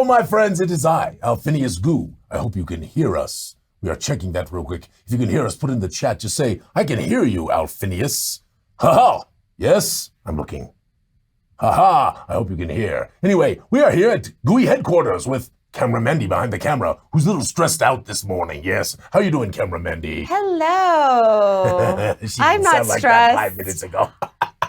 my friends, it is I, Alphinius Goo. I hope you can hear us. We are checking that real quick. If you can hear us, put in the chat. Just say, I can hear you, Alphinius. Ha-ha. Yes, I'm looking. Ha-ha. I hope you can hear. Anyway, we are here at Gooey headquarters with Camera Mandy behind the camera, who's a little stressed out this morning. Yes. How you doing, Camera Mandy? Hello. I'm not like stressed. That 5 minutes ago.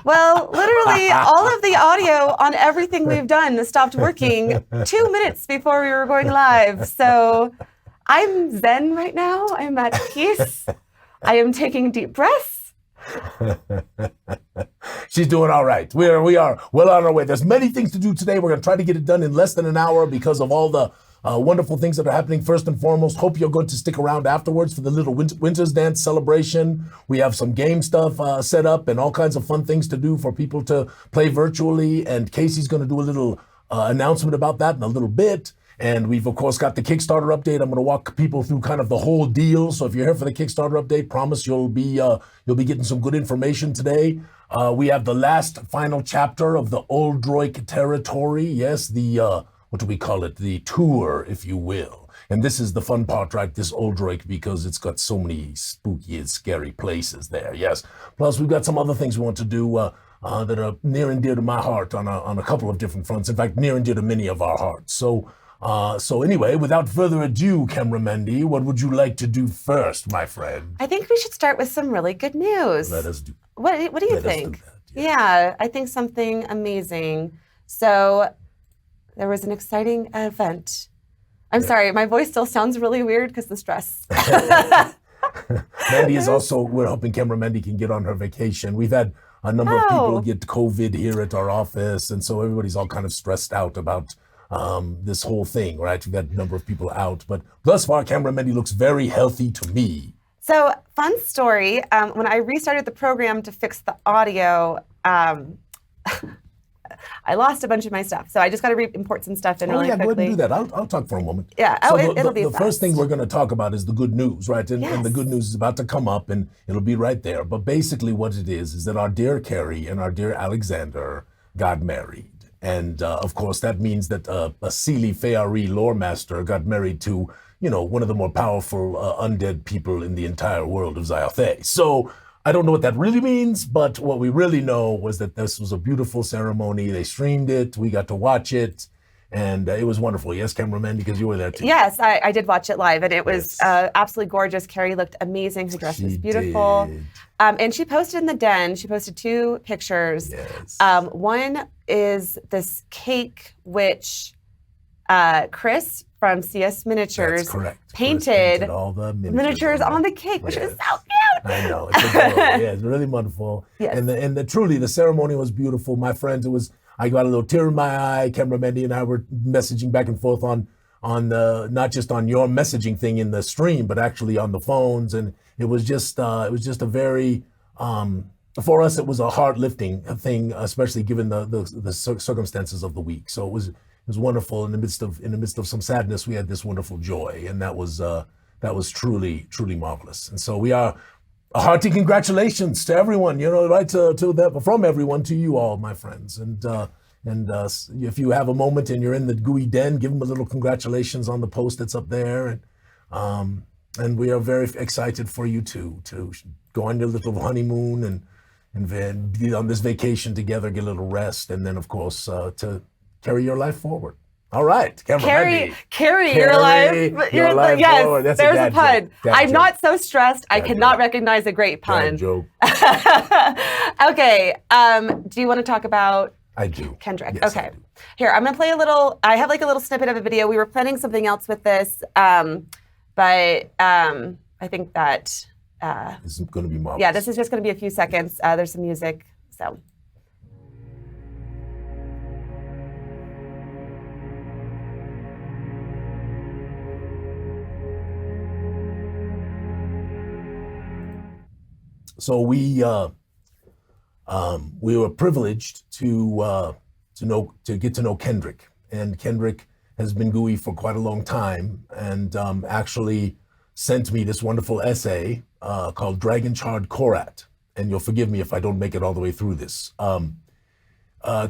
Well, literally, all of the audio on everything we've done stopped working 2 minutes before we were going live. So I'm zen right now. I'm at peace. I am taking deep breaths. She's doing all right. We are well on our way. There's many things to do today. We're going to try to get it done in less than an hour because of all the wonderful things that are happening. First and foremost, hope you're going to stick around afterwards for the little Winter's Dance celebration. We have some game stuff set up and all kinds of fun things to do for people to play virtually. And Casey's going to do a little announcement about that in a little bit. And we've, of course, got the Kickstarter update. I'm going to walk people through kind of the whole deal. So if you're here for the Kickstarter update, promise you'll be getting some good information today. We have the last final chapter of the Uldroik territory. Yes, the what do we call it? The tour, if you will. And this is the fun part, right? This Uldroik, because it's got so many spooky and scary places there. Yes. Plus, we've got some other things we want to do that are near and dear to my heart on a couple of different fronts. In fact, near and dear to many of our hearts. So anyway, without further ado, Camera Mandy, what would you like to do first, my friend? I think we should start with some really good news. Let us do. What do you think? Us do that, yeah, I think something amazing. So there was an exciting event. I'm sorry, my voice still sounds really weird because of the stress. Mandy is also, we're hoping Camera Mandy can get on her vacation. We've had a number of people get COVID here at our office, and so everybody's all kind of stressed out about this whole thing, right? We've got a number of people out, but thus far, Camera Mandy looks very healthy to me. So, fun story, when I restarted the program to fix the audio, I lost a bunch of my stuff. So I just got to import some stuff in really quickly. Go ahead and do that. I'll talk for a moment. Yeah, so it'll be the fast. first thing we're going to talk about is the good news, right? And the good news is about to come up, and it'll be right there. But basically what it is that our dear Carrie and our dear Alexander got married. And of course, that means that a Seelie Feyari lore master got married to, one of the more powerful undead people in the entire world of Zyathé. So I don't know what that really means, but what we really know was that this was a beautiful ceremony. They streamed it. We got to watch it. And it was wonderful. Yes, Camera Mandy, because you were there too. Yes, I did watch it live, and it was absolutely gorgeous. Carrie looked amazing. Her dress was beautiful. Did. And she posted in the den, she posted 2 pictures. Yes. One is this cake, which Chris from CS Miniatures painted all the miniatures on the cake, which is so cute. I know. It's adorable. Yeah, it's really wonderful. Yes. And truly, the ceremony was beautiful. My friends, I got a little tear in my eye. Camera Mandy and I were messaging back and forth on not just on your messaging thing in the stream, but actually on the phones. And it was just a very, for us, it was a heart lifting thing, especially given the circumstances of the week. So it was wonderful. In the midst of some sadness, we had this wonderful joy, and that was truly, truly marvelous. And so we are a hearty congratulations to everyone, right to that, from everyone to you all, my friends. And if you have a moment and you're in the Gooey Den, give them a little congratulations on the post that's up there. And we are very excited for you to go on your little honeymoon and be on this vacation together, get a little rest, and then of course to carry your life forward. All right, carry your life yes, forward. That's there's a pun. I'm joke. Not so stressed. I cannot recognize a great pun. Dad joke. Okay. Do you want to talk about? I do. Kendrick. Yes, okay. Here, I'm gonna play I have like a little snippet of a video. We were planning something else with this, but I think that this is going to be marvelous. Yeah, this is just gonna be a few seconds. There's some music, so. So we were privileged to get to know Kendrick, and Kendrick has been Gooey for quite a long time, and actually sent me this wonderful essay called Dragon Charred Korat. And you'll forgive me if I don't make it all the way through this.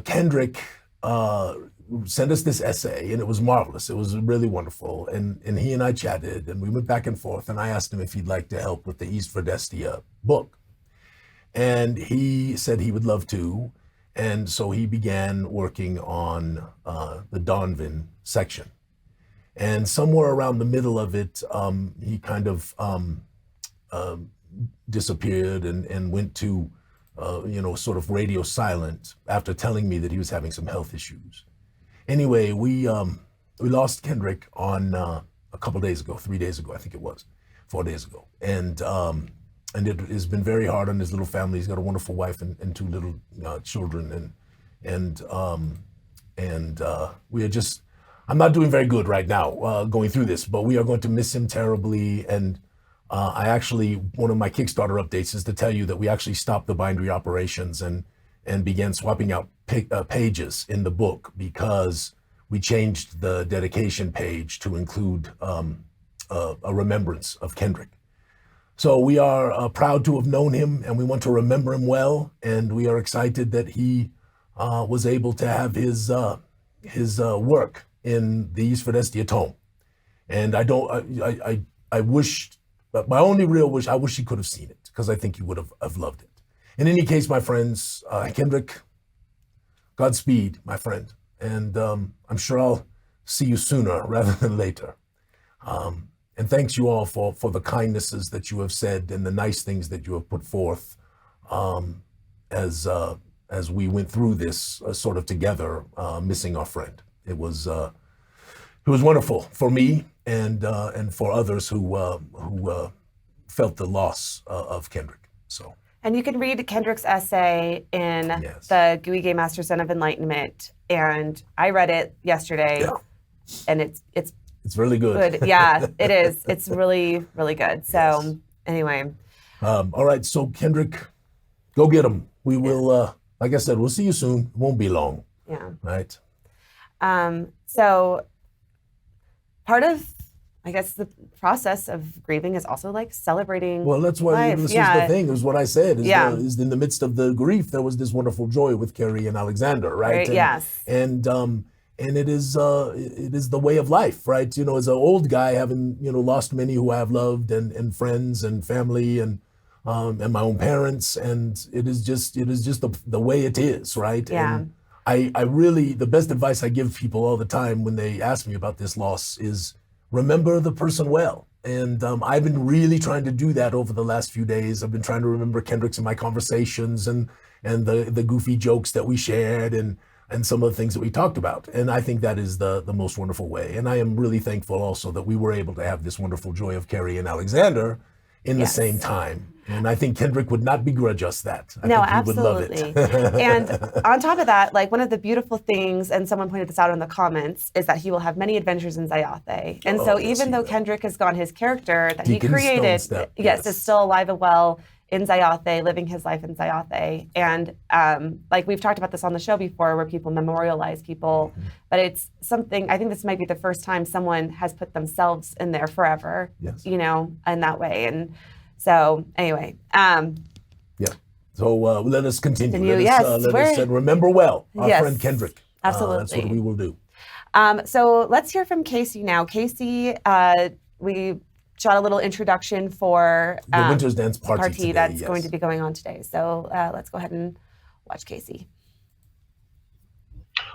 Kendrick sent us this essay, and it was marvelous. It was really wonderful. And he and I chatted, and we went back and forth, and I asked him if he'd like to help with the East Verdestia book. And he said he would love to. And so he began working on the Donvin section. And somewhere around the middle of it, he kind of disappeared and went to, sort of radio silent after telling me that he was having some health issues. Anyway, we lost Kendrick on a couple days ago, 3 days ago, I think it was, 4 days ago. And it has been very hard on his little family. He's got a wonderful wife and two little children. And we are just, I'm not doing very good right now going through this, but we are going to miss him terribly. And I actually, one of my Kickstarter updates is to tell you that we actually stopped the bindery operations and began swapping out pages in the book because we changed the dedication page to include a remembrance of Kendrick. So we are proud to have known him, and we want to remember him well, and we are excited that he was able to have his work in the East Verdestia tome. And I wish, but my only real wish, I wish he could have seen it, because I think he would have loved it. In any case, my friends, Kendrick, Godspeed, my friend. And I'm sure I'll see you sooner rather than later. And thanks you all for the kindnesses that you have said and the nice things that you have put forth as we went through this sort of together, missing our friend. It was wonderful for me and for others who felt the loss of Kendrick. So. And you can read Kendrick's essay in the Gooey Game Master Son of Enlightenment, and I read it yesterday, and it's really good. Yeah, it is. It's really, really good. So anyway. All right. So Kendrick, go get him. We will, like I said, we'll see you soon. It won't be long. Yeah. Right. So part of, I guess, the process of grieving is also like celebrating. Well, that's what life. this is the thing. Is what I said. Is in the midst of the grief, there was this wonderful joy with Carrie and Alexander, right? Yes. And it is the way of life, right? You know, as an old guy, having lost many who I have loved and friends and family and my own parents, and it is just the way it is, right? Yeah. And I really, the best advice I give people all the time when they ask me about this loss is remember the person well. And I've been really trying to do that over the last few days. I've been trying to remember Kendrick's in my conversations and the goofy jokes that we shared and some of the things that we talked about. And I think that is the most wonderful way. And I am really thankful also that we were able to have this wonderful joy of Carrie and Alexander in the same time. And I think Kendrick would not begrudge us that. I think absolutely. He would love it. And on top of that, like one of the beautiful things, and someone pointed this out in the comments, is that he will have many adventures in Zyathé. And so even though Kendrick is gone, his character that he created, is still alive and well in Zyathé, living his life in Zyathé. And like we've talked about this on the show before, where people memorialize people, but it's something, I think this might be the first time someone has put themselves in there forever, in that way. And so anyway. So let us continue. Let us remember well our friend Kendrick. Absolutely. That's what we will do. So let's hear from Casey now. Casey, we shot a little introduction for the Winter's Dance party today, that's going to be going on today. So let's go ahead and watch Casey.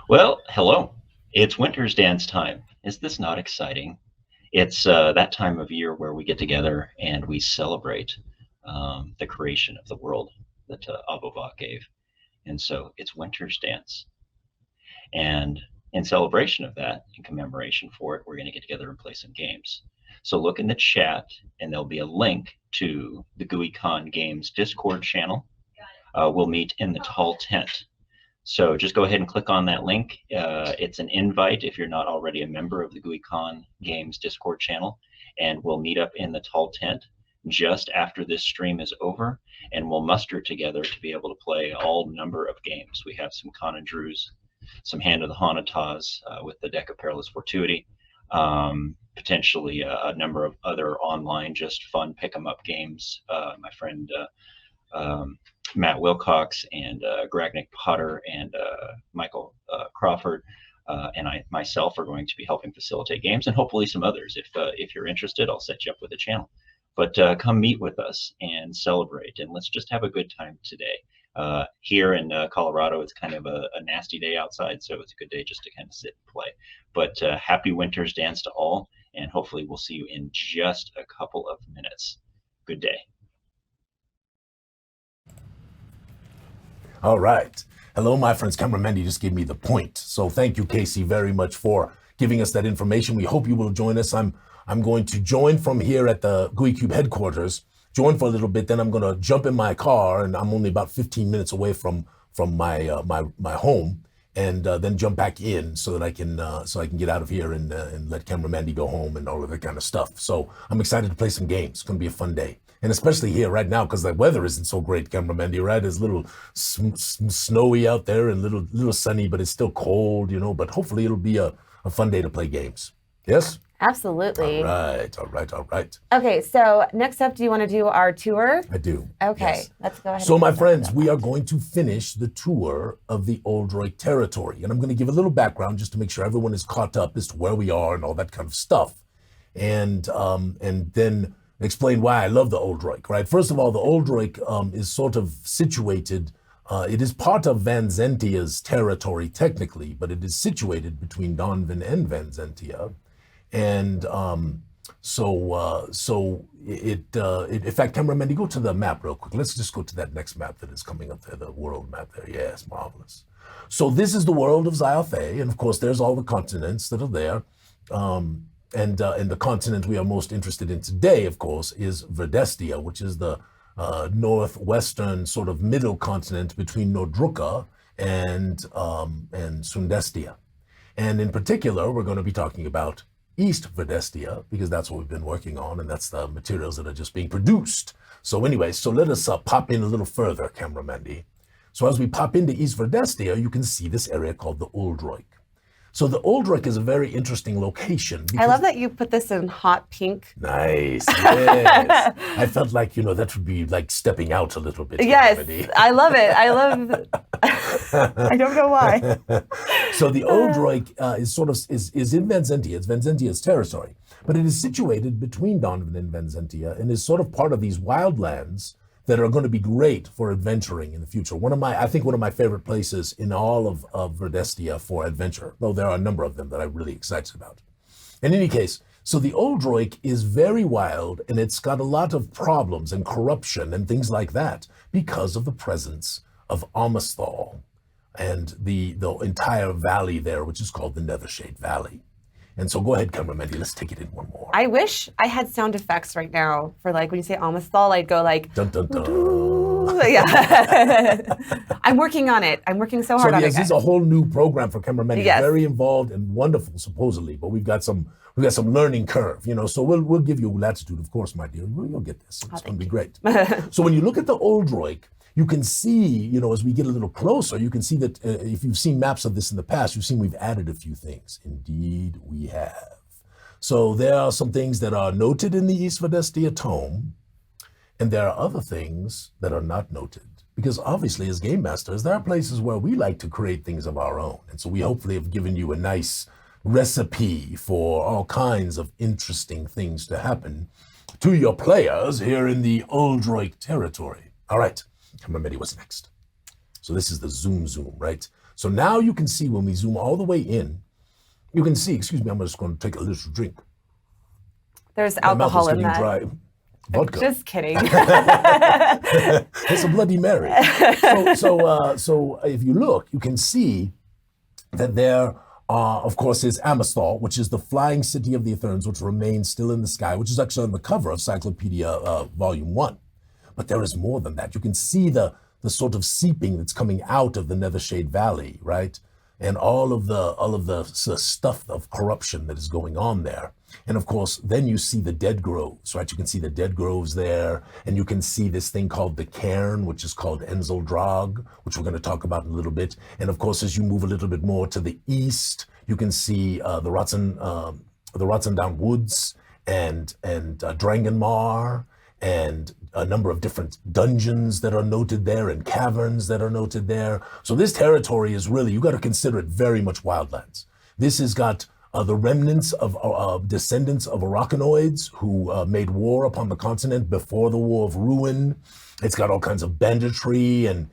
Well, hello. It's Winter's Dance time. Is this not exciting? It's that time of year where we get together and we celebrate the creation of the world that Abovat gave. And so it's Winter's Dance. And in celebration of that, in commemoration for it, we're going to get together and play some games. So look in the chat, and there'll be a link to the GooeyCon Games Discord channel. We'll meet in the tall tent. So just go ahead and click on that link. It's an invite if you're not already a member of the GooeyCon Games Discord channel. And we'll meet up in the tall tent just after this stream is over. And we'll muster together to be able to play all number of games. We have some Con and Drews, some Hand of the Hanatas with the deck of Perilous Fortuity. Potentially a number of other online, just fun pick-em-up games. My friend Matt Wilcox and Gragnick Potter and Michael Crawford and I myself are going to be helping facilitate games, and hopefully some others. If you're interested, I'll set you up with a channel. But come meet with us and celebrate, and let's just have a good time today. Here in Colorado, it's kind of a nasty day outside, so it's a good day just to kind of sit and play. But happy Winter's Dance to all, and hopefully we'll see you in just a couple of minutes. Good day. All right. Hello, my friends. Cameron Mendy just gave me the point. So thank you, Casey, very much for giving us that information. We hope you will join us. I'm going to join from here at the Gooey Cube headquarters, join for a little bit, then I'm going to jump in my car, and I'm only about 15 minutes away from my my home, and then jump back in so that I can get out of here and let Cameron Mandy go home and all of that kind of stuff. So I'm excited to play some games. It's going to be a fun day. And especially here right now, because the weather isn't so great, Cameron Mandy, right? It's a little snowy out there and little sunny, but it's still cold, you know, but hopefully it'll be a fun day to play games. Yes? Absolutely. All right. Okay, so next up, do you want to do our tour? I do. Okay, yes. Let's go ahead. So, my friends, we are going to finish the tour of the Uldroik territory. And I'm going to give a little background just to make sure everyone is caught up as to where we are and all that kind of stuff. And then explain why I love the Uldroik, right? First of all, the Uldroik is sort of situated, it is part of Vanzentia's territory technically, but it is situated between Donvin and Vanzentia. And so in fact, Cameron Mendy, go to the map real quick. Let's just go to that next map that is coming up there, the world map there. Yes, marvelous. So this is the world of Zyathé, and of course, there's all the continents that are there. And the continent we are most interested in today, of course, is Verdestia, which is the northwestern sort of middle continent between Nordruka and Sundestia. And in particular, we're going to be talking about East Verdestia, because that's what we've been working on, and that's the materials that are just being produced. So anyway, so let us pop in a little further, Camera Mandy. So as we pop into East Verdestia, you can see this area called the Uldroik. So the Uldroik is a very interesting location. I love that you put this in hot pink. Nice, yes. I felt like, you know, that would be like stepping out a little bit. Yes, I love it. I don't know why. So the Uldroik is in Vanzentia. It's Vanzentia's territory, but it is situated between Donvin and Vanzentia and is sort of part of these wildlands that are going to be great for adventuring in the future. I think one of my favorite places in all of Verdestia for adventure, though there are a number of them that I'm really excited about. In any case, so the Uldroik is very wild, and it's got a lot of problems and corruption and things like that because of the presence of Amosthal and the entire valley there, which is called the Nethershade Valley. And so go ahead, Cameron Mendy, let's take it in one more. I wish I had sound effects right now for like when you say Amosthal, I'd go like, dun, dun, dun. Yeah. I'm working on it. I'm working so hard on it. This is a whole new program for Cameron Mendy. Yes. Very involved and wonderful, supposedly, but we've got some learning curve, you know. So we'll give you latitude, of course, my dear. You'll get this. It's going to be great. So when you look at the Uldroik, you can see, you know, as we get a little closer, you can see that if you've seen maps of this in the past, you've seen we've added a few things. Indeed, we have. So there are some things that are noted in the East Verdestia tome, and there are other things that are not noted. Because obviously, as game masters, there are places where we like to create things of our own. And so we hopefully have given you a nice recipe for all kinds of interesting things to happen to your players here in the Uldroik territory. All right. Cameron Mendy, what's next? So this is the zoom, right? So now you can see when we zoom all the way in, you can see, excuse me, I'm just going to take a little drink. There's alcohol in that. Dry. Vodka. Just kidding. It's a Bloody Mary. So if you look, you can see that there, of course, is Amosthal, which is the flying city of the Eterns, which remains still in the sky, which is actually on the cover of Cyclopedia Volume 1. But there is more than that. You can see the sort of seeping that's coming out of the Nethershade Valley, right? And all of the stuff of corruption that is going on there. And of course, then you see the dead groves, right? You can see the dead groves there, and you can see this thing called the cairn, which is called Enzeldrag, which we're going to talk about in a little bit. And of course, as you move a little bit more to the east, you can see the Rotsendown Woods and Drangenmar, and a number of different dungeons that are noted there and caverns that are noted there. So this territory is really, you got to consider it very much wildlands. This has got the remnants of descendants of Arachnoids who made war upon the continent before the War of Ruin. It's got all kinds of banditry and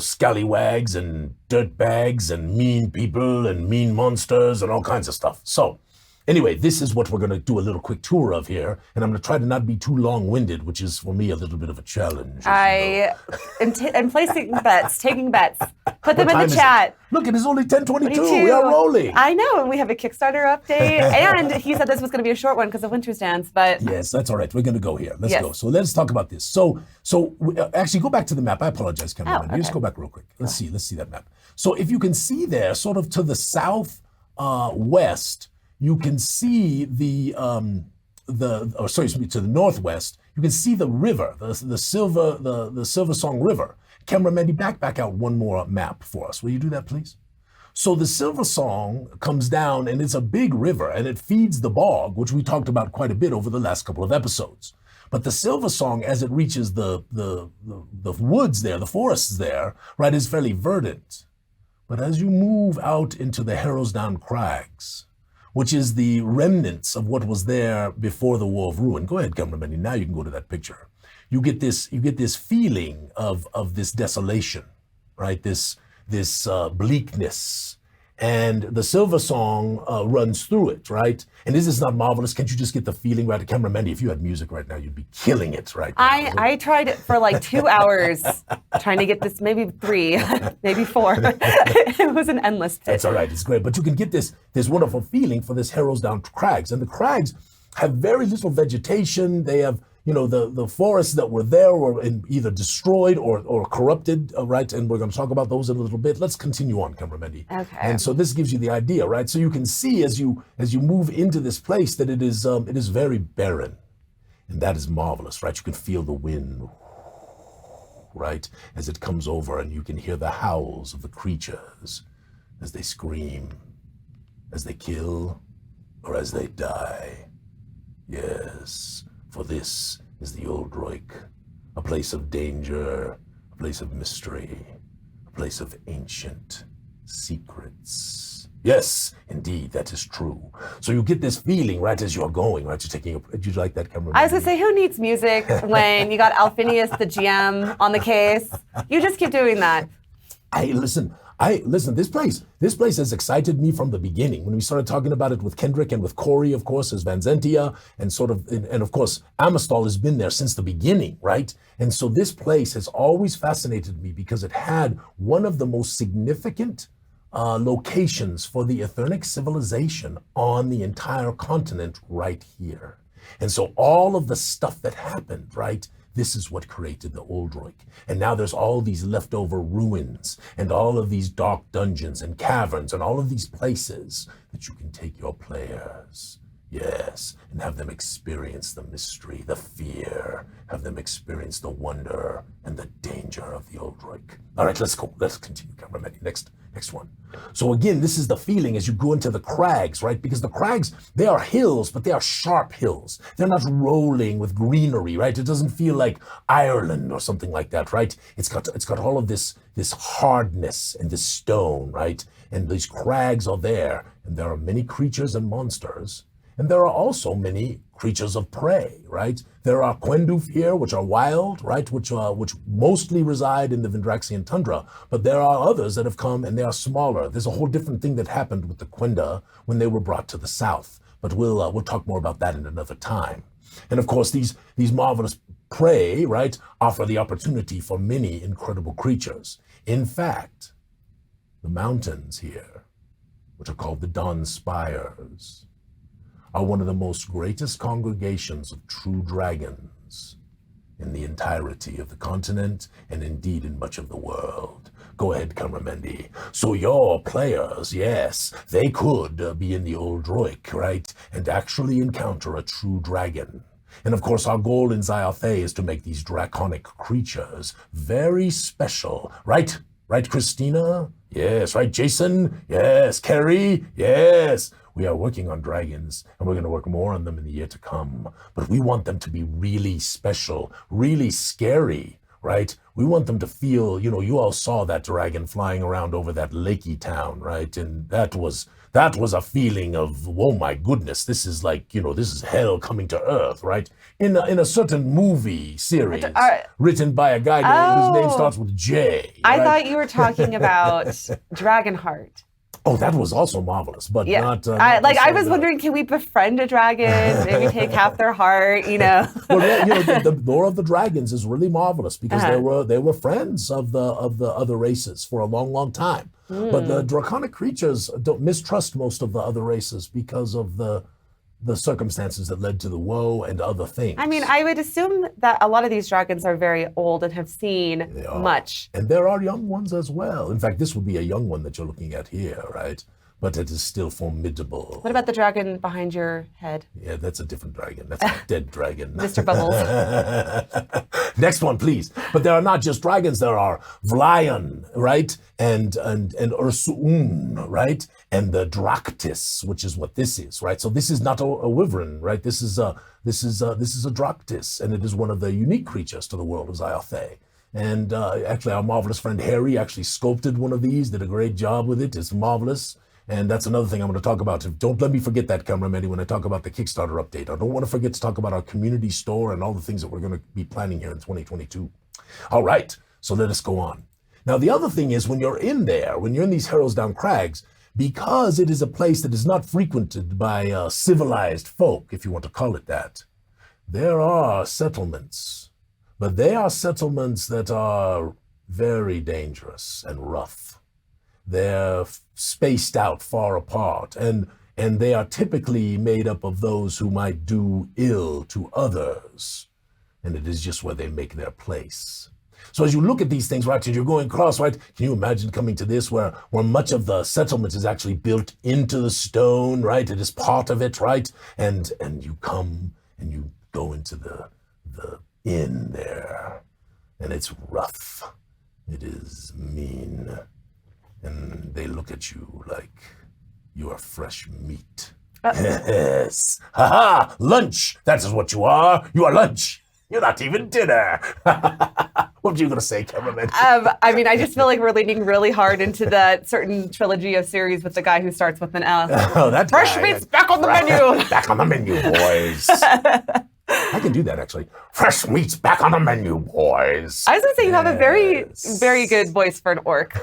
scallywags and dirtbags and mean people and mean monsters and all kinds of stuff. So anyway, this is what we're going to do a little quick tour of here, and I'm going to try to not be too long-winded, which is for me a little bit of a challenge. I am placing bets, taking bets. Put them in the chat. Look, it is only 10:22. We are rolling. I know, and we have a Kickstarter update, and he said this was going to be a short one because of Winter's Dance, but... Yes, that's all right. We're going to go here. Let's go. So let's talk about this. So actually, go back to the map. I apologize, Cameron. Okay. Just go back real quick. Let's see that map. So if you can see there, sort of to the south west, you can see to the northwest, you can see the river, the Silver Song River. Cameraman, back out one more map for us. Will you do that, please? So the Silver Song comes down, and it's a big river, and it feeds the bog, which we talked about quite a bit over the last couple of episodes. But the Silver Song, as it reaches the woods there, the forests there, right, is fairly verdant. But as you move out into the Harrowsdown Crags, which is the remnants of what was there before the War of Ruin. Go ahead, cameraman. Now you can go to that picture. You get this feeling of this desolation, right? This bleakness, and the Silver Song runs through it, right? And this is not marvelous. Can't you just get the feeling, right? Cameraman, if you had music right now, you'd be killing it, right? I tried it for like 2 hours trying to get this, maybe 3, maybe 4. It was an endless pit. That's all right. It's great. But you can get this wonderful feeling for this Harrowsdown Crags. And the crags have very little vegetation. They have, the forests that were there were either destroyed or corrupted, right? And we're going to talk about those in a little bit. Let's continue on, cameraman. Okay. And so this gives you the idea, right? So you can see as you move into this place that it is very barren. And that is marvelous, right? You can feel the wind, right, as it comes over, and you can hear the howls of the creatures as they scream, as they kill, or as they die. Yes, for this is the Uldroik, a place of danger, a place of mystery, a place of ancient secrets. Yes, indeed, that is true. So you get this feeling right as you're going, right? Do you like that, camera? I was gonna say, who needs music when you got Alphinius, the GM, on the case? You just keep doing that. Listen, this place has excited me from the beginning. When we started talking about it with Kendrick and with Corey, of course, as Vanzentia, and of course, Amistal has been there since the beginning, right? And so this place has always fascinated me because it had one of the most significant locations for the Eternic civilization on the entire continent right here. And so all of the stuff that happened, right? This is what created the Uldroik. And now there's all these leftover ruins and all of these dark dungeons and caverns and all of these places that you can take your players, yes, and have them experience the mystery, the fear, have them experience the wonder and the danger of the Uldroik. All right, let's go. Let's continue, cameraman. Next one. So again, this is the feeling as you go into the crags, right? Because the crags, they are hills, but they are sharp hills. They're not rolling with greenery, right? It doesn't feel like Ireland or something like that, right? It's got all of this hardness and this stone, right? And these crags are there, and there are many creatures and monsters. And there are also many creatures of prey, right? There are Quendoof here, which are wild, right? Which mostly reside in the Vindraxian tundra. But there are others that have come, and they are smaller. There's a whole different thing that happened with the Quenda when they were brought to the south. But we'll talk more about that in another time. And of course, these marvelous prey, right, offer the opportunity for many incredible creatures. In fact, the mountains here, which are called the Dawn Spires, are one of the most greatest congregations of true dragons in the entirety of the continent and indeed in much of the world. Go ahead, Kamramendi. So your players, yes, they could be in the Uldroik, right, and actually encounter a true dragon. And of course, our goal in Zyathé is to make these draconic creatures very special, right? Right, Christina? Yes, right, Jason? Yes, Carrie? Yes. We are working on dragons, and we're going to work more on them in the year to come. But we want them to be really special, really scary, right? We want them to feel, you all saw that dragon flying around over that lakey town, right? And that was a feeling of, oh my goodness, this is like, this is hell coming to earth, right? In a certain movie series written by a guy whose name starts with J. I right? thought you were talking about Dragonheart. Oh, that was also marvelous, but not. I was wondering, can we befriend a dragon? Maybe take half their heart, Well, yeah, the lore of the dragons is really marvelous because they were friends of the other races for a long, long time. But the draconic creatures don't mistrust most of the other races because of the circumstances that led to the woe and other things. I mean, I would assume that a lot of these dragons are very old and have seen much. And there are young ones as well. In fact, this would be a young one that you're looking at here, right? But it is still formidable. What about the dragon behind your head? Yeah, that's a different dragon. That's a dead dragon. Mr. Bubbles. Next one, please. But there are not just dragons. There are Vlayan, right? And Ursuun, right? And the Draktis, which is what this is, right? So this is not a wyvern, right? This is a Draktis, and it is one of the unique creatures to the world of Zyathé. And actually, our marvelous friend Harry actually sculpted one of these, did a great job with it. It's marvelous. And that's another thing I'm going to talk about. Don't let me forget that, cameraman, when I talk about the Kickstarter update. I don't want to forget to talk about our community store and all the things that we're going to be planning here in 2022. All right, so let us go on. Now, the other thing is when you're in there, when you're in these Harrows Down Crags, because it is a place that is not frequented by civilized folk, if you want to call it that, there are settlements. But they are settlements that are very dangerous and rough. They're spaced out far apart, and they are typically made up of those who might do ill to others. And it is just where they make their place. So as you look at these things, right, and you're going across, right, can you imagine coming to this where much of the settlement is actually built into the stone, right? It is part of it, right? And you come and you go into the inn there, and it's rough. It is mean. And they look at you like you are fresh meat. Yes. Ha-ha! Lunch! That is what you are. You are lunch. You're not even dinner. What were you going to say, cameraman? I mean, I just feel like we're leaning really hard into that certain trilogy of series with the guy who starts with an F. Oh, that Fresh meat's back on the menu. Back on the menu, boys. I can do that, actually. Fresh meat's back on the menu, boys. I was going to say, you have a very, very good voice for an orc.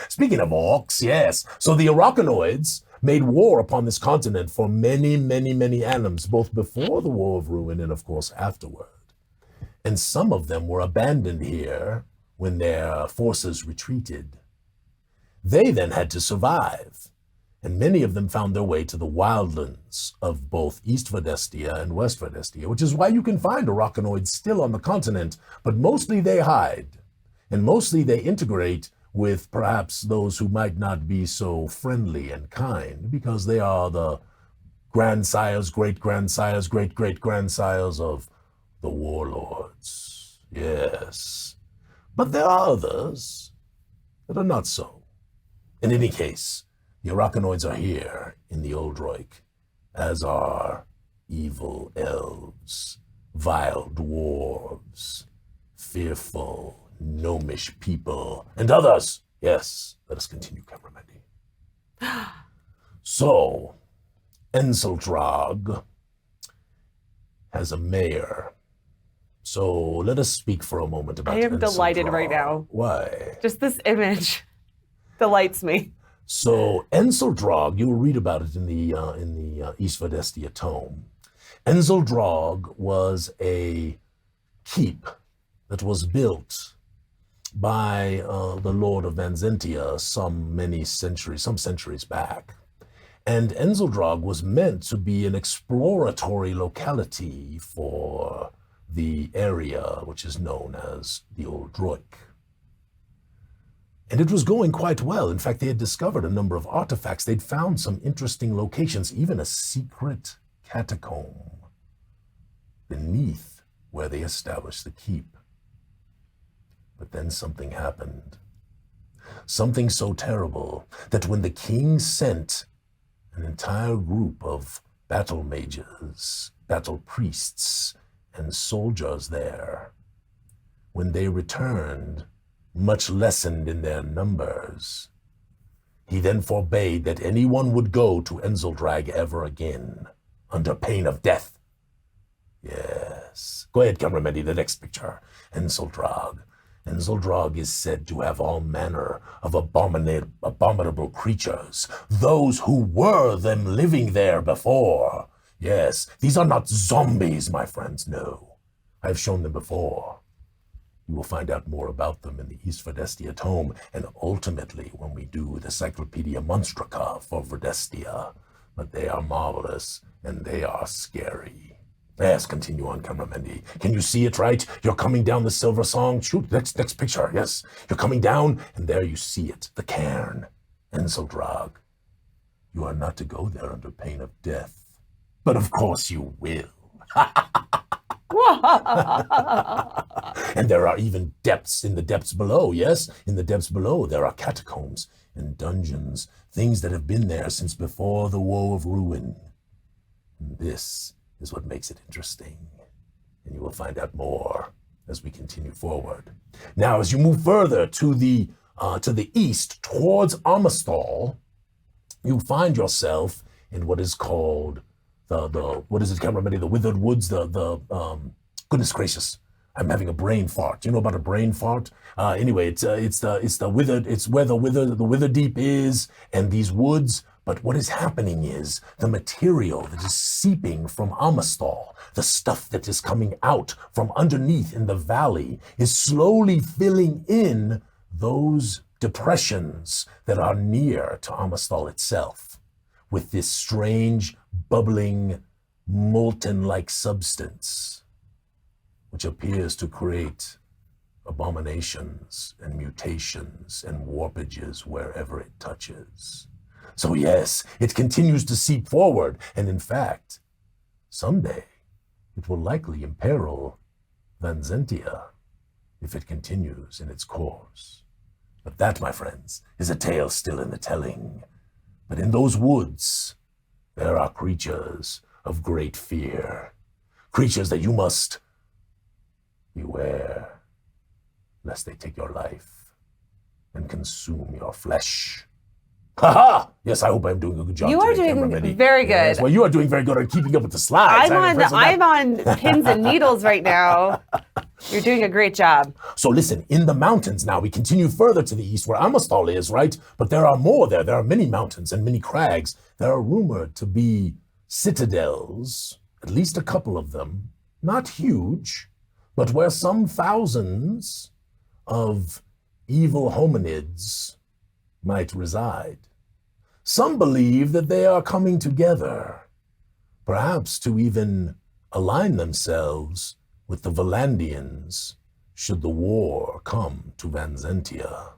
Speaking of orcs, yes. So the Arachnoids made war upon this continent for many, many, many annums, both before the War of Ruin and, of course, afterward. And some of them were abandoned here when their forces retreated. They then had to survive. And many of them found their way to the wildlands of both East Vadestia and West Vadestia, which is why you can find Arachnoids still on the continent, but mostly they hide. And mostly they integrate with perhaps those who might not be so friendly and kind, because they are the grandsires, great-grandsires, great-great-grandsires of the warlords. Yes. But there are others that are not so. In any case, the Arachnoids are here in the Uldroik, as are evil elves, vile dwarves, fearful, gnomish people, and others. Yes, let us continue, cameraman. So, Enseldrag has a mayor. So let us speak for a moment about I am Enseldrag. delighted right now. Why? Just this image delights me. So Enseldrag, you will read about it in the East Vadestia tome. Enseldrag was a keep that was built by the Lord of Vanzentia some centuries back. And Enseldrag was meant to be an exploratory locality for the area which is known as the Uldroik. And it was going quite well. In fact, they had discovered a number of artifacts. They'd found some interesting locations, even a secret catacomb beneath where they established the keep. But then something happened. Something so terrible that when the king sent an entire group of battle mages, battle priests, and soldiers there, when they returned, much lessened in their numbers, he then forbade that anyone would go to Uldroik ever again, under pain of death. Yes. Go ahead, cameraman, the next picture. Uldroik. Uldroik is said to have all manner of abominable creatures, those who were them living there before. Yes, these are not zombies, my friends, no. I've shown them before. You will find out more about them in the East Verdestia tome, and ultimately when we do the Cyclopedia Monstrica for Verdestia. But they are marvelous, and they are scary. Yes, continue on, cameraman. Can you see it, right? You're coming down the Silver Song. Shoot, next picture, yes. You're coming down, and there you see it, the cairn, Uldroik. You are not to go there under pain of death. But of course you will. And there are even depths in the depths below, yes? In the depths below, there are catacombs and dungeons, things that have been there since before the Woe of Ruin. And this is what makes it interesting. And you will find out more as we continue forward. Now, as you move further to the east, towards Amistol, you find yourself in what is called what is it, cameraman? The Withered Woods, goodness gracious, I'm having a brain fart. Do you know about a brain fart? Anyway, it's where the Wither Deep is, and these woods. But what is happening is the material that is seeping from Amistol, the stuff that is coming out from underneath in the valley, is slowly filling in those depressions that are near to Amistol itself, with this strange, bubbling, molten-like substance, which appears to create abominations and mutations and warpages wherever it touches. So yes, it continues to seep forward, and in fact, someday it will likely imperil Vanzentia if it continues in its course. But that, my friends, is a tale still in the telling. But in those woods, there are creatures of great fear, creatures that you must beware, lest they take your life and consume your flesh. Ha! Yes, I hope I'm doing a good job. You are doing very good. Yes, well, you are doing very good on keeping up with the slides. I'm on pins and needles right now. You're doing a great job. So listen, in the mountains now, we continue further to the east where Amistol is, right? But there are more there. There are many mountains and many crags. There are rumored to be citadels, at least a couple of them, not huge, but where some thousands of evil hominids might reside. Some believe that they are coming together, perhaps to even align themselves with the Valandians should the war come to Vanzentia.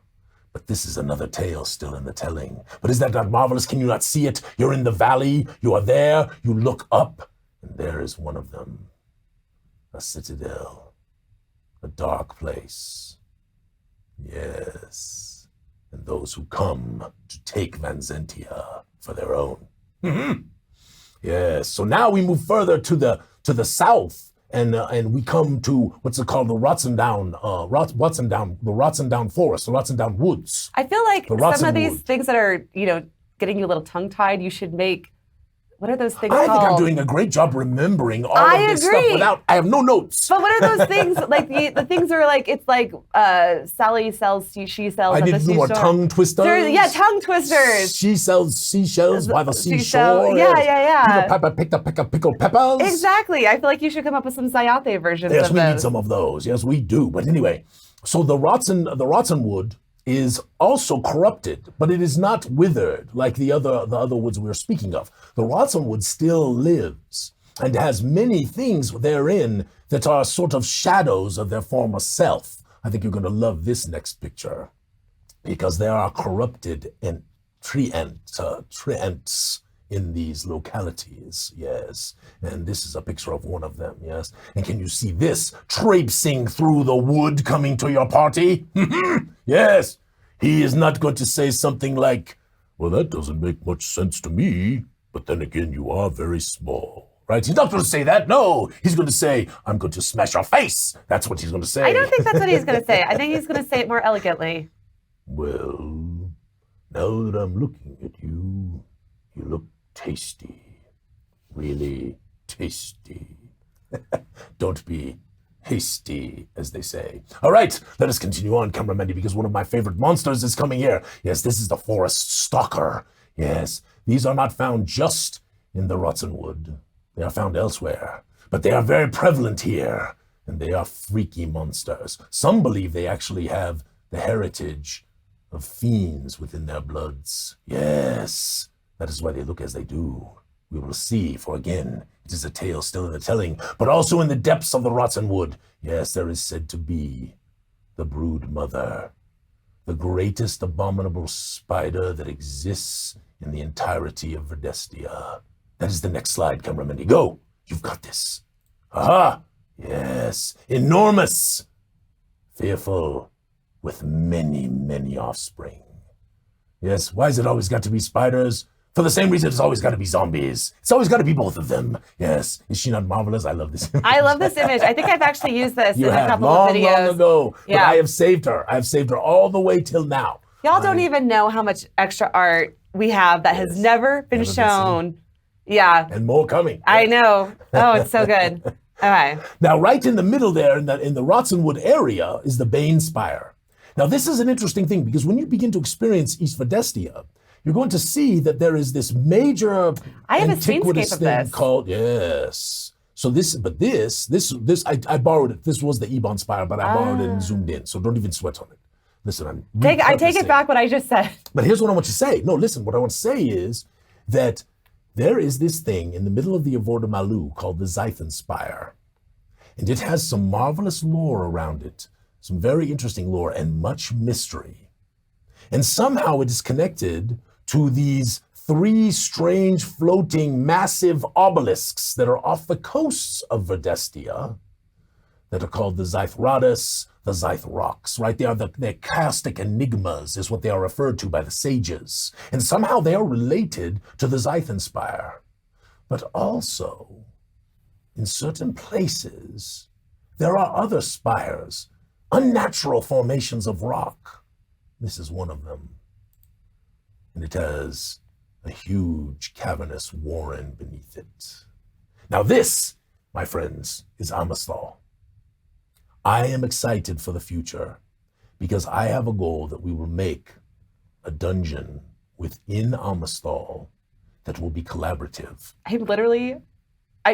But this is another tale still in the telling. But is that not marvelous? Can you not see it? You're in the valley, you are there, you look up, and there is one of them. A citadel, a dark place. Yes, and those who come to take Vanzentia for their own. Yes, so now we move further to the south. And we come to what's it called, the Rotsendown Forest, the Rotsendown Woods. I feel like some of these things that are, getting you a little tongue-tied, you should make. What are those things called? I think I'm doing a great job remembering all of this stuff without. I have no notes. But what are those things? Like the things are like it's like Sally sells she sells. I need to do more tongue twisters. Tongue twisters. She sells seashells by the seashore. Yeah. Peter Pepper picked up pickled peppers. Exactly. I feel like you should come up with some Zyathé versions. Yes, of we those. need some of those. Yes, we do. But anyway, so the Rotsenwood is also corrupted, but it is not withered like the other woods we were speaking of. The Rotsenwood still lives and has many things therein that are sort of shadows of their former self. I think you're going to love this next picture because there are corrupted and treants in these localities, yes. And this is a picture of one of them, yes. And can you see this traipsing through the wood coming to your party? Yes. He is not going to say something like, well, that doesn't make much sense to me, but then again, you are very small. right? He's not going to say that. No, he's going to say, I'm going to smash your face. That's what he's going to say. I don't think that's what he's going to say. I think he's going to say it more elegantly. Well, now that I'm looking at you, you look tasty. Really tasty. Don't be hasty, as they say. All right, let us continue on, Cameraman, because one of my favorite monsters is coming here. Yes, this is the Forest Stalker. Yes, these are not found just in the Rottenwood. They are found elsewhere, but they are very prevalent here, and they are freaky monsters. Some believe they actually have the heritage of fiends within their bloods. Yes, that is why they look as they do. We will see, for again, it is a tale still in the telling, but also in the depths of the Rottenwood. Yes, there is said to be the Brood Mother, the greatest abominable spider that exists in the entirety of Verdestia. That is the next slide, Cameraman. Go! You've got this. Aha! Yes, enormous, fearful, with many, many offspring. Yes, why has it always got to be spiders? For the same reason it's always got to be zombies. It's always got to be both of them. Yes. Is she not marvelous? I love this image. I love this image. I think I've actually used this you in have, a couple long, of videos. long ago. Yeah. But I have saved her. I have saved her all the way till now. Y'all don't even know how much extra art we have that has never been shown. Yeah. And more coming. I know. Oh, it's so good. Okay. Now, right in the middle there, in the Rottenwood area, is the Bain Spire. Now, this is an interesting thing, because when you begin to experience East Verdestia, you're going to see that there is this major I have antiquitous a screenscape of thing this. called, yes. So this, I borrowed it. This was the Ebon Spire, but I borrowed it and zoomed in. So don't even sweat on it. Listen, I take it back what I just said. But here's what I want you to say. No, listen, what I want to say is that there is this thing in the middle of the Avoda Malu called the Zython Spire. And it has some marvelous lore around it, some very interesting lore and much mystery. And somehow it is connected to these 3 strange floating massive obelisks that are off the coasts of Verdestia that are called the Zythrodus, the Zyth Rocks, right? They're caustic enigmas is what they are referred to by the sages. And somehow they are related to the Zython Spire. But also, in certain places, there are other spires, unnatural formations of rock. This is one of them. And it has a huge cavernous warren beneath it. Now this, my friends, is Amostal. I am excited for the future because I have a goal that we will make a dungeon within Amostal that will be collaborative.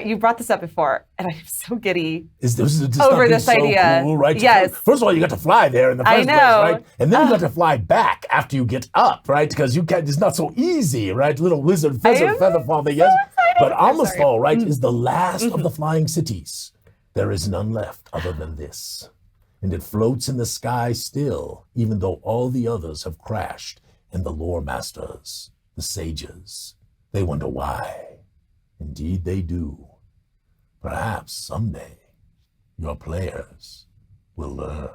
You brought this up before, and I'm so giddy This over this idea. Cool, right? Yes. First of all, you got to fly there in the first place, right? And then you got to fly back after you get up, right? Because you can't. It's not so easy, right? Little wizard feather falling. Yes. But Amostal, right, is the last of the flying cities. There is none left other than this, and it floats in the sky still, even though all the others have crashed. And the lore masters, the sages, they wonder why. Indeed they do. Perhaps someday your players will learn.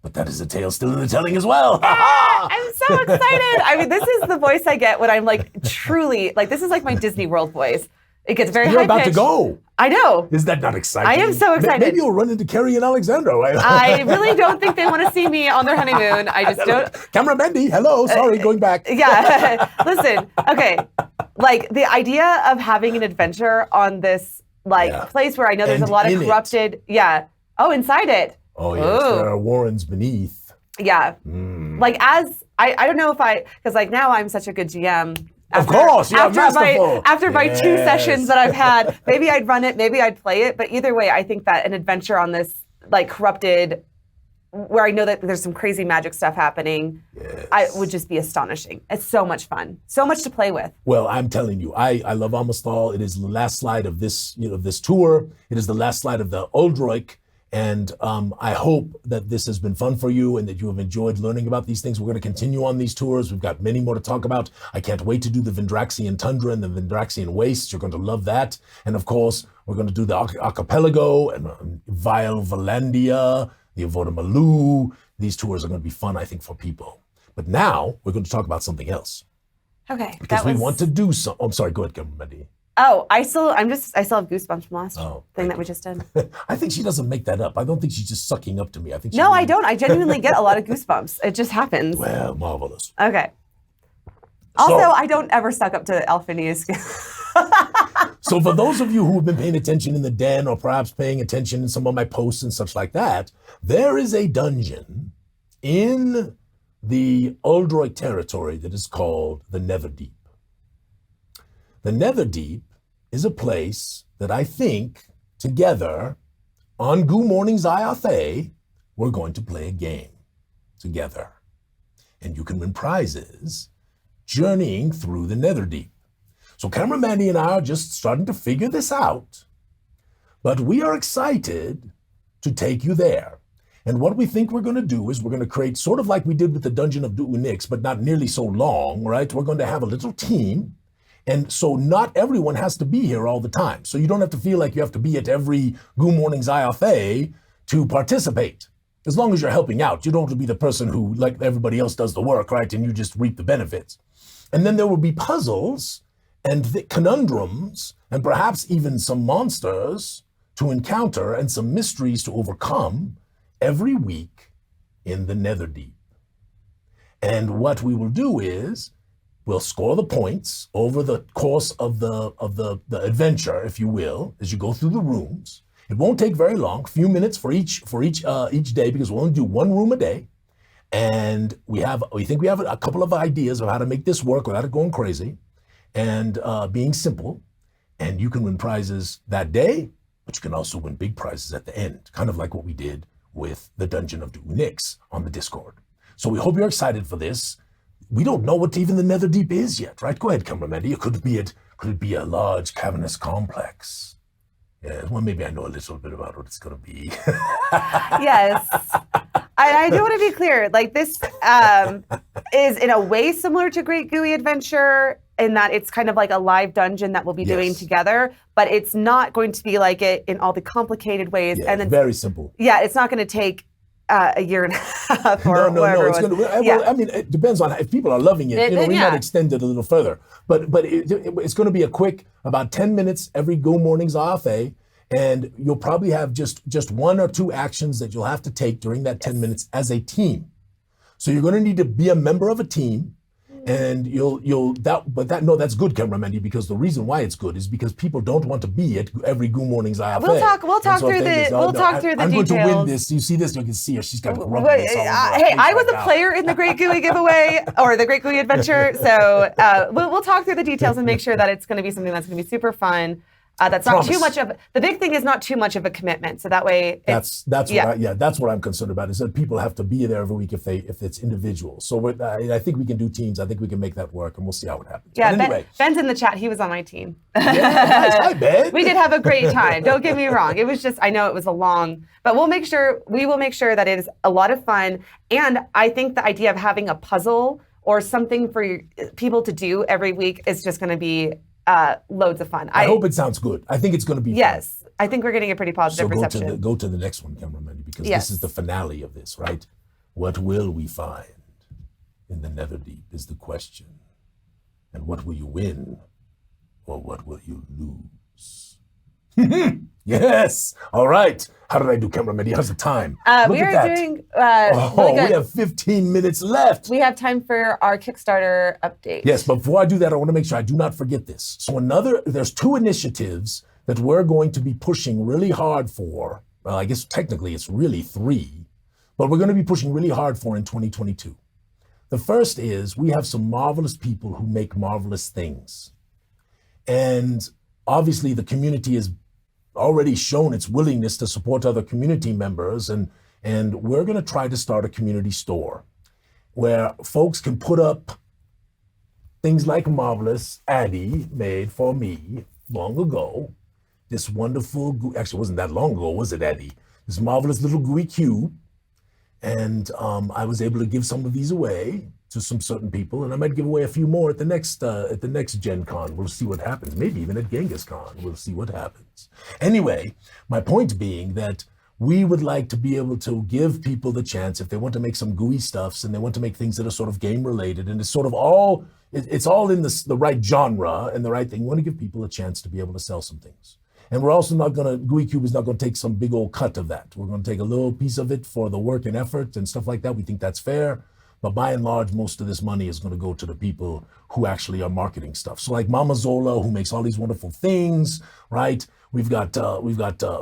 But that is a tale still in the telling as well. I'm so excited. I mean, this is the voice I get when I'm like truly, like this is like my Disney World voice. It gets very You're high about pitched. to go. I know. Is that not exciting? I am so excited. Maybe you'll run into Carrie and Alexandra. Right? I really don't think they want to see me on their honeymoon. I just don't. Camera Mendy, hello. Sorry, going back. Yeah. Listen, okay. Like the idea of having an adventure on this place where I know there's And a lot of in corrupted. Yeah. Oh, inside it. Oh, yes. Ooh. There are warrens beneath. Yeah. Like I don't know if because like now I'm such a good GM. Of course, you're masterful. After my 2 sessions that I've had, maybe I'd run it, maybe I'd play it. But either way, I think that an adventure on this like corrupted, where I know that there's some crazy magic stuff happening, I would just be astonishing. It's so much fun, so much to play with. Well, I'm telling you, I love Amostal. It is the last slide of this, this tour. It is the last slide of the Uldroik. And I hope that this has been fun for you and that you have enjoyed learning about these things. We're going to continue on these tours. We've got many more to talk about. I can't wait to do the Vendraxian Tundra and the Vendraxian Wastes. You're going to love that. And of course, we're going to do the Archipelago and Vile Valandia, the Avoda Malu. These tours are going to be fun, I think, for people. But now we're going to talk about something else. Okay. Because we want to do some. Oh, I'm sorry. Go ahead, Mandy. Oh, I still have goosebumps from last Oh, thing that we just did. I think she doesn't make that up. I don't think she's just sucking up to me. I think she No, really- I don't. I genuinely get a lot of goosebumps. It just happens. Well, marvelous. Okay. Also, So- I don't ever suck up to Alphinius. So for those of you who have been paying attention in the den or perhaps paying attention in some of my posts and such like that, there is a dungeon in the Uldroik territory that is called the Netherdeep. The Netherdeep is a place that I think together on Goo Morning Zyathé, we're going to play a game together. And you can win prizes journeying through the Netherdeep. So Cameron Mandy and I are just starting to figure this out, but we are excited to take you there. And what we think we're going to do is we're going to create sort of like we did with the Dungeon of Du'unix, but not nearly so long, right? We're going to have a little team. And so not everyone has to be here all the time. So you don't have to feel like you have to be at every Goo Morning Zyathé to participate. As long as you're helping out, you don't have to be the person who, like everybody else, does the work, right? And you just reap the benefits. And then there will be puzzles and the conundrums, and perhaps even some monsters to encounter and some mysteries to overcome every week in the Netherdeep. And what we will do is we'll score the points over the course of the adventure, if you will, as you go through the rooms. It won't take very long, a few minutes for each day, because we'll only do one room a day. And we think we have a couple of ideas of how to make this work without it going crazy and being simple. And you can win prizes that day, but you can also win big prizes at the end, kind of like what we did with the Dungeon of Du'unix on the Discord. So we hope you're excited for this. We don't know what even the Netherdeep is yet, right? Go ahead, Cameraman. Could it be a large cavernous complex? Yeah, well, maybe I know a little bit about what it's going to be. Yes. I do want to be clear. Like, this is in a way similar to Great Gooey Adventure in that it's kind of like a live dungeon that we'll be doing together, but it's not going to be like it in all the complicated ways. Yeah, and then, very simple. Yeah, it's not going to take a year and a half or no. It's going to. Well, I mean, it depends on if people are loving it. We might extend it a little further, but it's going to be a quick, about 10 minutes every Goo Morning Zyathé, and you'll probably have just one or two actions that you'll have to take during that 10 minutes as a team. So you're going to need to be a member of a team. And that's good, Cameraman, because the reason why it's good is because people don't want to be at every Goo Morning Zyathé. We'll talk through the I'm details. going to win this. You see this? You can see her. She's got grumpy. Hey, I was a player in the Great Gooey giveaway or the Great Gooey Adventure, so we'll talk through the details and make sure that it's going to be something that's going to be super fun. That's not too much of the big thing is not too much of a commitment. So that way, that's what I'm concerned about is that people have to be there every week if it's individuals. So I think we can do teams. I think we can make that work, and we'll see how it happens. Yeah, anyway, Ben's in the chat. He was on my team. Yeah, nice. Hi, Ben. We did have a great time. Don't get me wrong. It was just I know it was but we will make sure that it is a lot of fun. And I think the idea of having a puzzle or something for people to do every week is just going to be loads of fun. I hope it sounds good. I think it's going to be yes, fun. I think we're getting a pretty positive reception. So go to the next one, Cameraman, because this is the finale of this, right? What will we find in the Netherdeep is the question. And what will you win? Or what will you lose? Yes. All right. How did I do, Cameraman? How's the time? We are doing really good. We have 15 minutes left. We have time for our Kickstarter update. Yes, but before I do that, I want to make sure I do not forget this. So there's two initiatives that we're going to be pushing really hard for. Well, I guess technically it's really three, but we're going to be pushing really hard for in 2022. The first is we have some marvelous people who make marvelous things. And obviously the community has already shown its willingness to support other community members, and we're going to try to start a community store where folks can put up things like Marvelous Addie made for me long ago. This wonderful, actually it wasn't that long ago, was it, Addie? This marvelous little Gooey Cube. And I was able to give some of these away to some certain people, and I might give away a few more at the next Gen Con. We'll see what happens. Maybe even at Genghis Con. We'll see what happens. Anyway, my point being that we would like to be able to give people the chance, if they want to make some gooey stuffs and they want to make things that are sort of game related, and it's sort of all, it's all in the right genre and the right thing. We want to give people a chance to be able to sell some things. And we're also not going to, Gooey Cube is not going to take some big old cut of that. We're going to take a little piece of it for the work and effort and stuff like that. We think that's fair. But by and large, most of this money is going to go to the people who actually are marketing stuff. So like Mama Zola, who makes all these wonderful things, right? We've got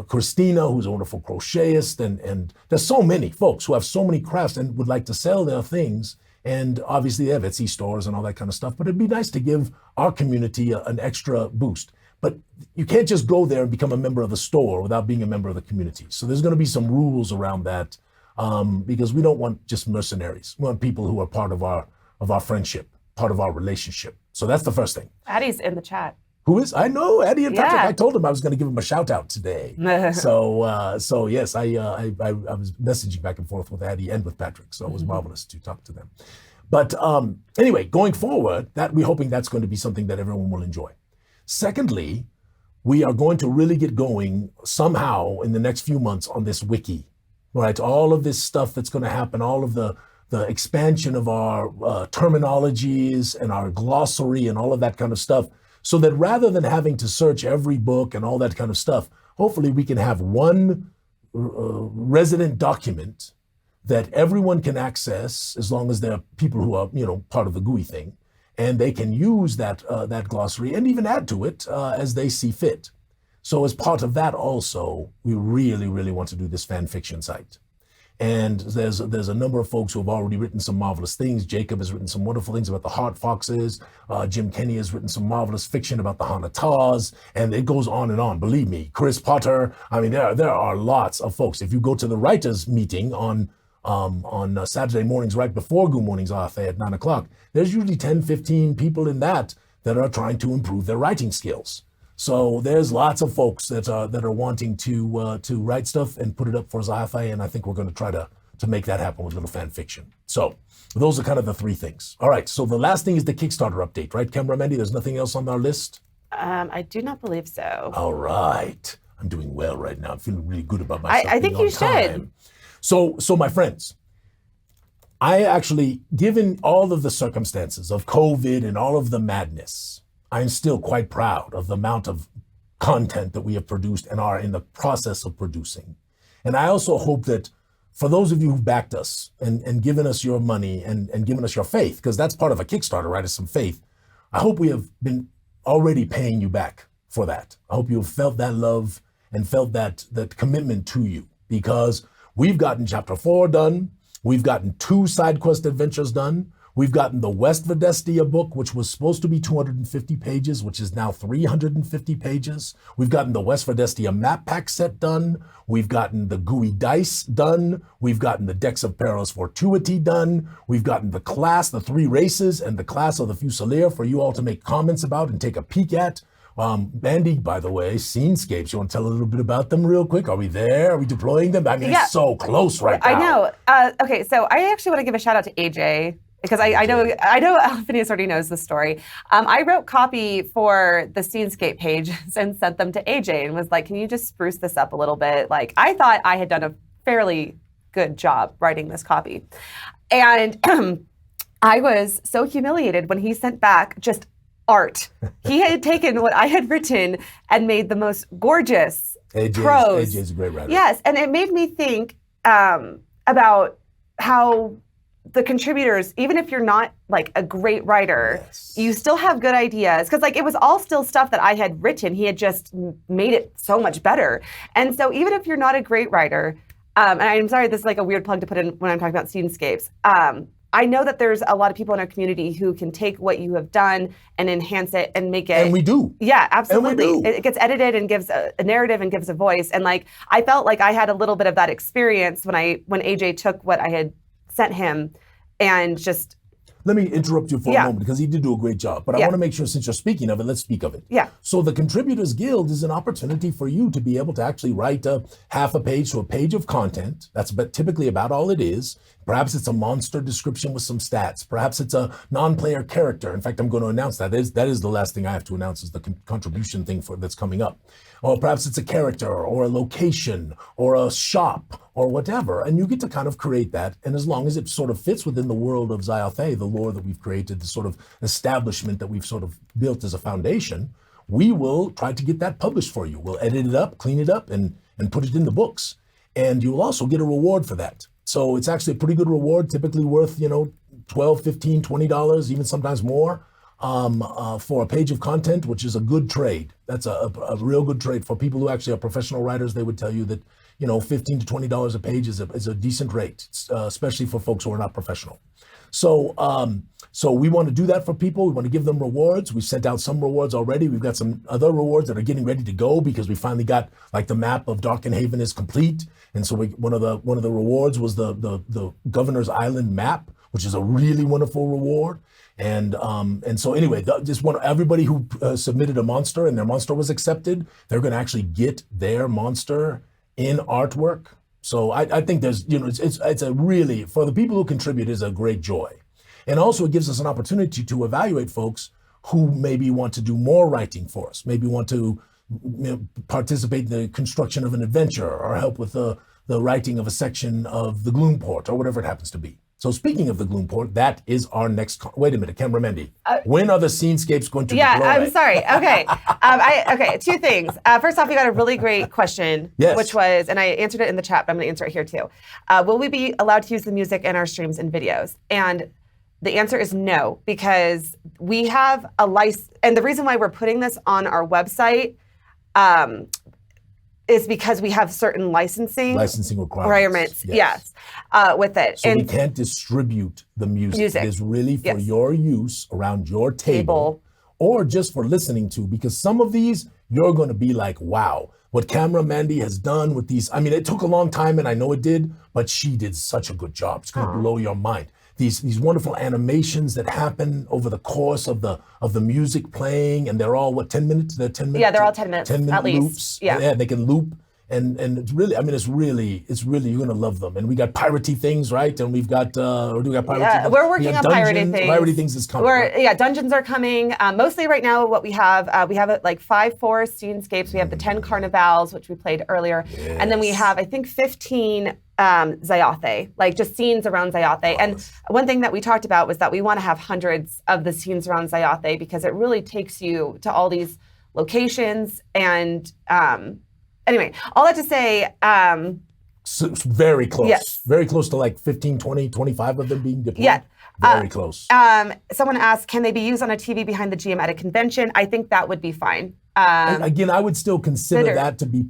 Christina, who's a wonderful crochetist, and there's so many folks who have so many crafts and would like to sell their things. And obviously they have Etsy stores and all that kind of stuff. But it'd be nice to give our community an extra boost. But you can't just go there and become a member of the store without being a member of the community. So there's going to be some rules around that, because we don't want just mercenaries. We want people who are part of our friendship, part of our relationship. So that's the first thing. Addie's in the chat. Who is? I know Addie and Patrick. Yeah. I told him I was going to give him a shout out today. So yes, I was messaging back and forth with Addie and with Patrick. So it was marvelous to talk to them. But anyway, going forward, we're hoping that's going to be something that everyone will enjoy. Secondly, we are going to really get going somehow in the next few months on this wiki, right? All of this stuff that's going to happen, all of the expansion of our terminologies and our glossary and all of that kind of stuff, so that rather than having to search every book and all that kind of stuff, hopefully we can have one resident document that everyone can access, as long as they're people who are, part of the GUI thing. And they can use that glossary and even add to it as they see fit. So as part of that also, we really, really want to do this fan fiction site. And there's a number of folks who have already written some marvelous things. Jacob has written some wonderful things about the Heart Foxes. Jim Kenny has written some marvelous fiction about the Hanatas, and it goes on and on. Believe me, Chris Potter. I mean, there are lots of folks. If you go to the writers' meeting on Saturday mornings right before Goo Morning's Zyathé at 9 o'clock, there's usually 10, 15 people in that are trying to improve their writing skills. So there's lots of folks that are wanting to write stuff and put it up for Zyathé, and I think we're going to try to make that happen with little fan fiction. So those are kind of the three things. All right, so the last thing is the Kickstarter update, right, Camera Mandy? There's nothing else on our list? I do not believe so. All right. I'm doing well right now. I'm feeling really good about myself. I think you should. So my friends, I actually, given all of the circumstances of COVID and all of the madness, I'm still quite proud of the amount of content that we have produced and are in the process of producing. And I also hope that for those of you who've backed us and given us your money and given us your faith, because that's part of a Kickstarter, right, is some faith, I hope we have been already paying you back for that. I hope you have felt that love and felt that commitment to you, because we've gotten Chapter 4 done. We've gotten 2 side quest adventures done. We've gotten the West Vedestia book, which was supposed to be 250 pages, which is now 350 pages. We've gotten the West Vedestia map pack set done. We've gotten the Gooey dice done. We've gotten the Decks of Perilous Fortuity done. We've gotten the class, the 3 races, and the class of the Fusilier for you all to make comments about and take a peek at. Mandy, by the way, Scenescapes, you want to tell a little bit about them real quick? Are we there? Are we deploying them? I mean, It's so close right now. I know. Okay, so I actually want to give a shout out to AJ, because I know Alphinius already knows the story. I wrote copy for the Scenescape page and sent them to AJ and was like, can you just spruce this up a little bit? Like, I thought I had done a fairly good job writing this copy. And I was so humiliated when he sent back just art. He had taken what I had written and made the most gorgeous prose. AJ's a great writer. Yes, and it made me think about how the contributors, even if you're not like a great writer, you still have good ideas. Because like it was all still stuff that I had written. He had just made it so much better. And so even if you're not a great writer, and I'm sorry, this is like a weird plug to put in when I'm talking about Scenescapes. I know that there's a lot of people in our community who can take what you have done and enhance it and make it. And we do. Yeah, absolutely. And we do. It gets edited and gives a narrative and gives a voice. And like, I felt like I had a little bit of that experience when AJ took what I had sent him and just let me interrupt you for a moment because he did do a great job. But I want to make sure, since you're speaking of it, let's speak of it. Yeah. So the Contributors Guild is an opportunity for you to be able to actually write a half a page to a page of content. That's typically about all it is. Perhaps it's a monster description with some stats. Perhaps it's a non-player character. In fact, I'm going to announce that. That is the last thing I have to announce is the contribution thing that's coming up. Or perhaps it's a character or a location or a shop or whatever. And you get to kind of create that. And as long as it sort of fits within the world of Zyathé, the lore that we've created, the sort of establishment that we've sort of built as a foundation, we will try to get that published for you. We'll edit it up, clean it up, and put it in the books. And you'll also get a reward for that. So it's actually a pretty good reward, typically worth, $12, $15, $20, even sometimes more, for a page of content, which is a good trade. That's a real good trade. For people who actually are professional writers, they would tell you that, $15 to $20 a page is a decent rate, especially for folks who are not professional. So we want to do that for people. We want to give them rewards. We've sent out some rewards already. We've got some other rewards that are getting ready to go because we finally got, like, the map of Darkenhaven is complete. And so one of the rewards was the Governor's Island map, which is a really wonderful reward. And so anyway, everybody who submitted a monster and their monster was accepted, they're going to actually get their monster in artwork. So I think there's, it's a really, for the people who contribute, is a great joy. And also it gives us an opportunity to evaluate folks who maybe want to do more writing for us, maybe want to participate in the construction of an adventure or help with the writing of a section of the Gloomport or whatever it happens to be. So speaking of the Gloomport, that is our next. Wait a minute, Camera Mandy. When are the scenescapes going to be deployed? I'm sorry. Okay. Okay, two things. First off, you got a really great question, which was, and I answered it in the chat, but I'm going to answer it here too. Will we be allowed to use the music in our streams and videos? And the answer is no, because we have a license. And the reason why we're putting this on our website is because we have certain licensing requirements. Yes, with it. So we can't distribute the music. It is really for your use around your table or just for listening to, because some of these you're going to be like, wow, what Camera Mandy has done with these. I mean, it took a long time and I know it did, but she did such a good job. It's going to blow your mind. These wonderful animations that happen over the course of the music playing, and they're all 10 minutes? They're 10 minutes. Yeah, they're all 10 minutes 10-minute at least. loops. Yeah, they can loop, and it's really, I mean, it's really you're gonna love them. And we got piratey things, right? And we've got or do we got piratey? Yeah, we're working on piratey things. Piratey things is coming. Dungeons are coming. Mostly right now, what we have like 5 forest scenescapes. We have the 10 carnivals, which we played earlier, and then we have, I think, 15. Zyathé, like just scenes around Zyathé. And one thing that we talked about was that we want to have hundreds of the scenes around Zyathé because it really takes you to all these locations. And anyway, all that to say, so very close. Yes. Very close to like 15, 20, 25 of them being deployed. Yeah. Very close. Someone asked, can they be used on a TV behind the GM at a convention? I think that would be fine. And again, I would still consider that to be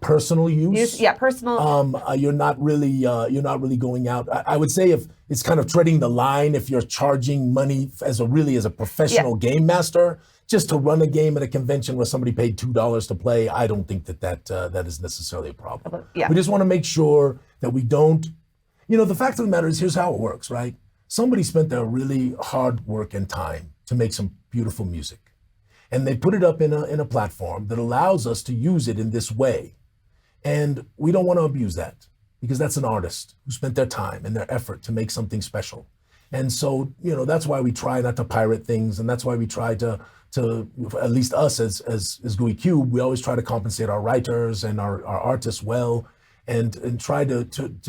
personal use. Personal. You're not really going out. I would say if it's kind of treading the line, if you're charging money as a professional game master, just to run a game at a convention where somebody paid $2 to play, I don't think that is necessarily a problem. We just want to make sure that we don't, the fact of the matter is, here's how it works, right? Somebody spent their really hard work and time to make some beautiful music. And they put it up in a platform that allows us to use it in this way. And we don't want to abuse that because that's an artist who spent their time and their effort to make something special. And so, that's why we try not to pirate things. And that's why we try to at least us as Gooey Cube, we always try to compensate our writers and our artists well and try to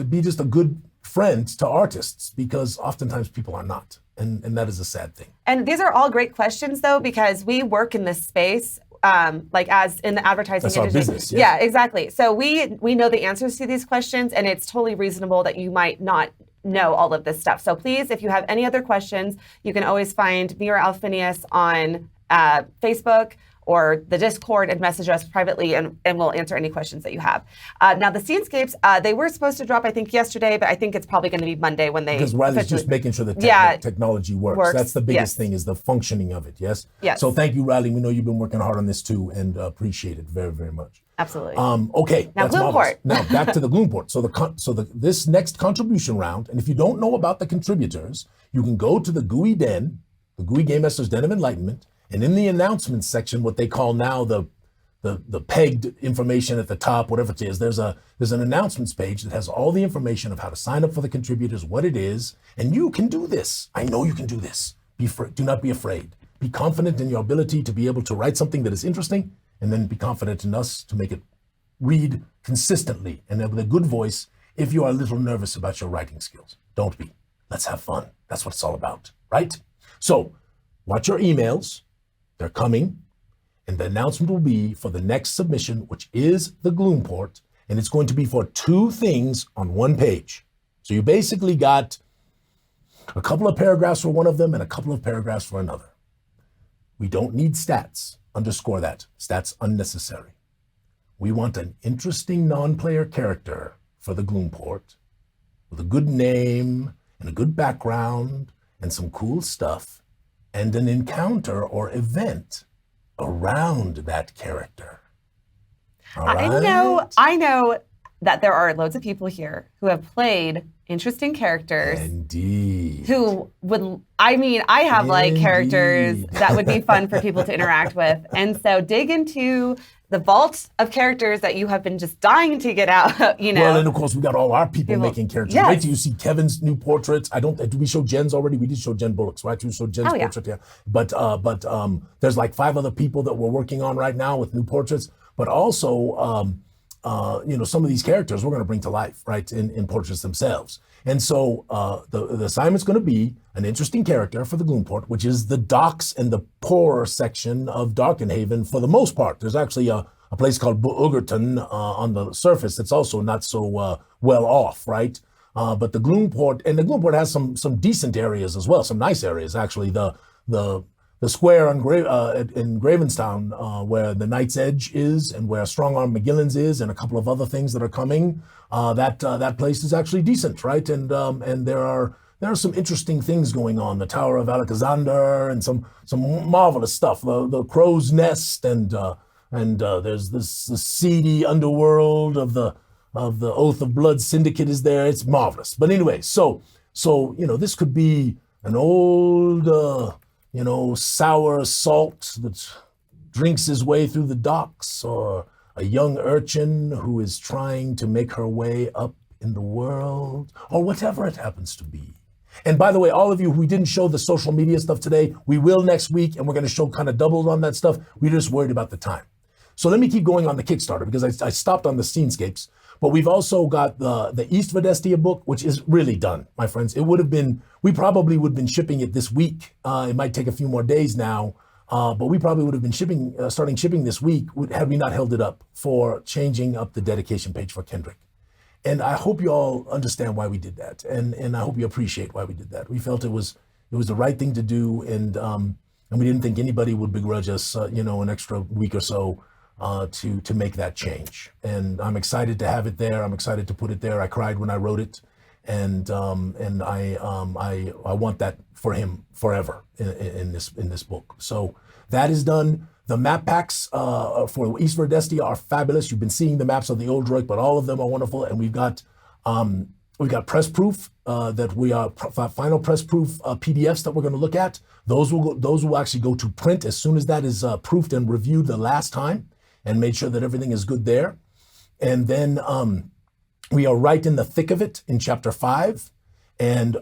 be just a good friend to artists, because oftentimes people are not. And that is a sad thing. And these are all great questions, though, because we work in this space, like as in the advertising industry. That's our business. Yeah, exactly. So we know the answers to these questions, and it's totally reasonable that you might not know all of this stuff. So please, if you have any other questions, you can always find me or Alphinius on Facebook or the Discord and message us privately, and we'll answer any questions that you have. Now, the scenescapes, they were supposed to drop, I think, yesterday, but I think it's probably going to be Monday when they... Because Riley's just making sure the technology works. That's the biggest thing, is the functioning of it, yes? Yes. So thank you, Riley. We know you've been working hard on this, too, and appreciate it very, very much. Absolutely. Okay, Now that's marvelous. Gloomport. Now back to the Gloomport. So this next contribution round, and if you don't know about the contributors, you can go to the Gooey Den, the Gooey Game Master's Den of Enlightenment, and in the announcements section, what they call now the pegged information at the top, whatever it is, there's an announcements page that has all the information of how to sign up for the contributors, what it is, and you can do this. I know you can do this. Do not be afraid. Be confident in your ability to be able to write something that is interesting, and then be confident in us to make it read consistently and with a good voice. If you are a little nervous about your writing skills, don't be. Let's have fun. That's what it's all about, right? So watch your emails. They're coming. And the announcement will be for the next submission, which is the Gloomport, and it's going to be for 2 things on 1 page. So you basically got a couple of paragraphs for one of them and a couple of paragraphs for another. We don't need stats. Underscore that. Stats unnecessary. We want an interesting non-player character for the Gloomport with a good name and a good background and some cool stuff and an encounter or event around that character. All right? I know that there are loads of people here who have played interesting characters. Indeed. I have like characters that would be fun for people to interact with. And so dig into the vault of characters that you have been just dying to get out, you know. Well, and of course we got all our people making characters. Yes. Wait till you see Kevin's new portraits. Did we show Jen's already? We did show Jen Bullock's, right? We showed Jen's portrait, yeah. But there's like 5 other people that we're working on right now with new portraits. But also, some of these characters we're going to bring to life, right, in portraits themselves. And so the assignment's going to be an interesting character for the Gloomport, which is the docks and the poorer section of Darkenhaven for the most part. There's actually a place called Boogerton on the surface that's also not so well off, right? But the Gloomport has some decent areas as well, some nice areas actually. The square in Gravenstown, where the Knight's Edge is, and where Strongarm McGillen's is, and a couple of other things that are coming. That place is actually decent, right? And there are some interesting things going on. The Tower of Alakazandar and some marvelous stuff. The Crow's Nest and there's this seedy underworld of the Oath of Blood Syndicate is there. It's marvelous. But anyway, so this could be an old sour salt that drinks his way through the docks, or a young urchin who is trying to make her way up in the world, or whatever it happens to be. And by the way, all of you who didn't show the social media stuff today, we will next week, and we're going to show kind of doubled on that stuff. We're just worried about the time. So let me keep going on the Kickstarter, because I stopped on the Scenescapes. But we've also got the East Vedestia book, which is really done, my friends. We probably would have been shipping it this week. It might take a few more days now, but we probably would have been starting shipping this week had we not held it up for changing up the dedication page for Kendrick. And I hope you all understand why we did that, and I hope you appreciate why we did that. We felt it was the right thing to do, and we didn't think anybody would begrudge us, an extra week or so. To make that change. And I'm excited to have it there. I'm excited to put it there. I cried when I wrote it, and I want that for him forever in this book. So that is done. The map packs for East Verdestia are fabulous. You've been seeing the maps of the Uldroik, but all of them are wonderful. And we've got press proof final press proof PDFs that we're going to look at. Those will actually go to print as soon as that is proofed and reviewed the last time, and made sure that everything is good there. And then we are right in the thick of it in chapter 5. And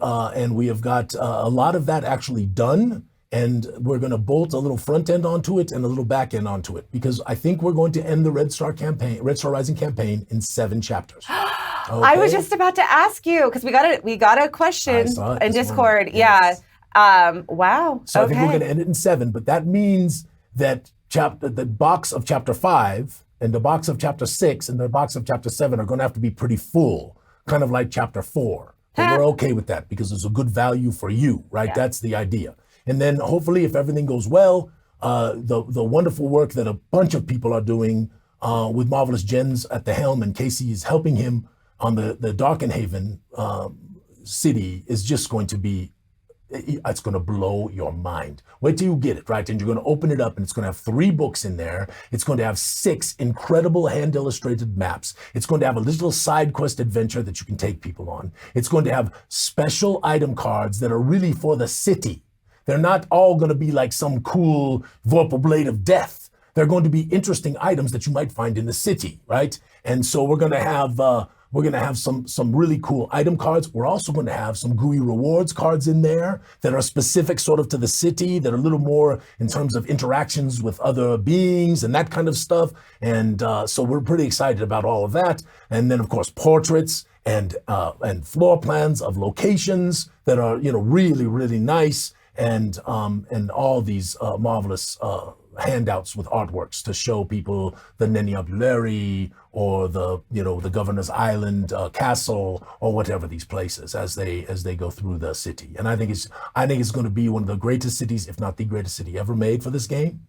we have got a lot of that actually done. And we're going to bolt a little front end onto it and a little back end onto it, because I think we're going to end the Red Star Rising campaign in 7 chapters. Okay? I was just about to ask you, because we got a question in Discord. Morning. Yes. Yeah. Wow. So I think we're going to end it in 7, but that means that the box of chapter 5 and the box of chapter 6 and the box of chapter 7 are going to have to be pretty full, kind of like chapter 4. But we're okay with that because it's a good value for you, right? Yeah. That's the idea. And then hopefully, if everything goes well, the wonderful work that a bunch of people are doing with Marvelous Jens at the helm, and Casey is helping him on the Darkenhaven city, is just going to be it's going to blow your mind. Wait till you get it, right? And you're going to open it up and it's going to have 3 books in there. It's going to have 6 incredible hand illustrated maps. It's going to have a little side quest adventure that you can take people on. It's going to have special item cards that are really for the city. They're not all going to be like some cool Vorpal Blade of Death. They're going to be interesting items that you might find in the city, right? And so we're going to have some really cool item cards. We're also going to have some Gooey rewards cards in there that are specific sort of to the city, that are a little more in terms of interactions with other beings and that kind of stuff. And so we're pretty excited about all of that. And then of course, portraits and floor plans of locations that are, really, really nice. And all these marvelous handouts with artworks to show people the Neniabulary or the Governor's Island castle or whatever these places as they go through the city. And I think it's going to be one of the greatest cities, if not the greatest city ever made for this game.